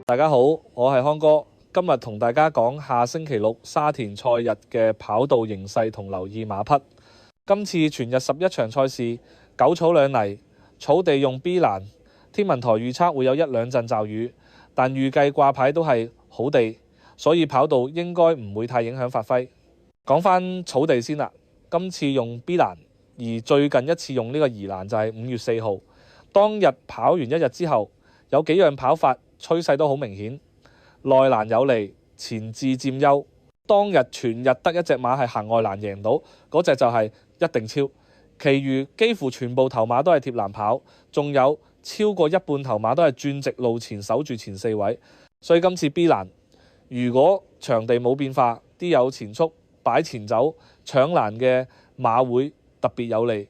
大家好，我係康哥，今日同大家講下星期六沙田賽日嘅跑道形勢同留意馬匹。今次全日11場賽事，狗草兩泥，草地用 B 欄，天文台預測會有一兩陣驟雨，但預計掛牌都係好地，所以跑道應該唔會太影響發揮。講返草地先啦，今次用 B 欄，而最近一次用呢個宜欄就係5月4號，當日跑完一日之後，有幾樣跑法趨勢都好明顯，內欄有利，前置佔優。當日全日得一隻馬係行外欄贏到，嗰隻就係一定超。其餘幾乎全部頭馬都係貼欄跑，仲有超過一半頭馬都係轉直路前守住前4位。所以今次 B 欄，如果場地冇變化，啲有前速擺前走搶欄嘅馬會特別有利。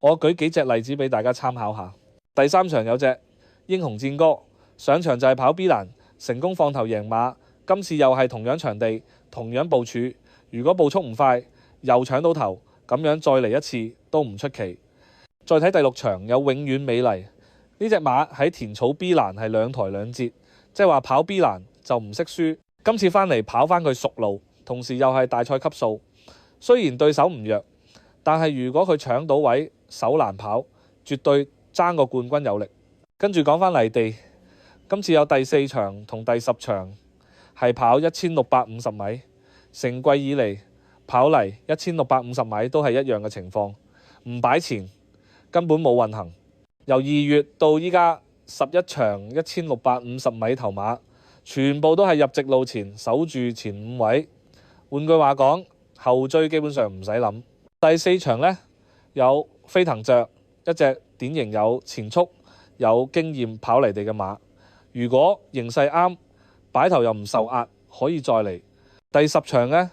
我舉幾隻例子俾大家參考下。第3場有隻英雄戰歌，上場就係跑 B 欄，成功放頭贏馬。今次又係同樣場地，同樣部署，如果步速唔快，又搶到頭，咁樣再嚟一次都唔出奇。再睇第6場有永遠美麗，呢隻馬喺田草 B 欄係兩台兩節，即係話跑 B 欄就唔識輸。今次返嚟跑返佢熟路，同時又係大賽級數，雖然對手唔弱，但係如果佢搶到位手難跑，絕對爭個冠軍有力。跟住講返泥地，今次有第4場同第10場係跑1650米，成季以嚟跑泥1650米都係一樣嘅情況，唔擺前根本冇運行。由2月到依家11場1650米頭馬，全部都係入直路前守住前5位。換句話講，後追基本上唔使諗。第4場呢，有飛騰雀，一隻典型有前速有經驗跑泥地嘅馬，如果形勢啱，擺頭又唔受壓，可以再嚟。第10場呢，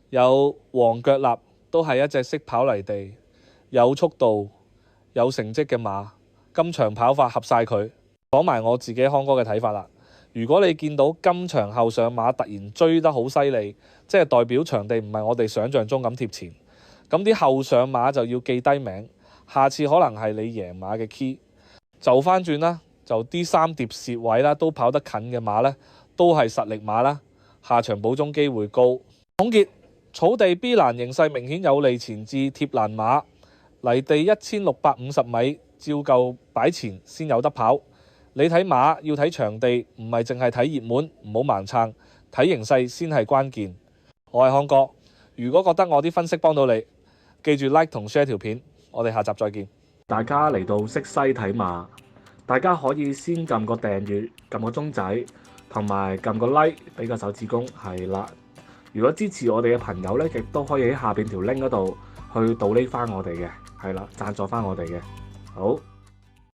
有黃腳立，都係一隻識跑泥地、有速度、有成績嘅馬。今場跑法合晒佢。講埋我自己康哥嘅睇法啦。如果你見到今場後上馬突然追得好犀利，即係代表場地唔係我哋想象中咁貼前，咁啲後上馬就要記低名，下次可能係你贏馬嘅 key。就翻轉啦，就啲3疊蝕位啦，都跑得近嘅馬呢，都係實力馬啦，下場保中機會高。總結，草地 B 欄形勢明顯有利前置貼欄馬，泥地1650米照舊擺前先有得跑。你睇馬要睇場地，唔係淨係睇熱門，唔好盲撐，睇形勢先係關鍵。我係康哥，如果覺得我啲分析幫到你，記住 like 同 share 條片，我哋下集再見。大家嚟到識西睇馬，大家可以先撳個訂閱，撳個鐘仔，同埋撳個 like 俾個手指公，係啦。如果支持我哋嘅朋友呢，亦都可以喺下邊條 link 嗰度去donate翻我哋嘅，係啦，贊助翻我哋嘅。好。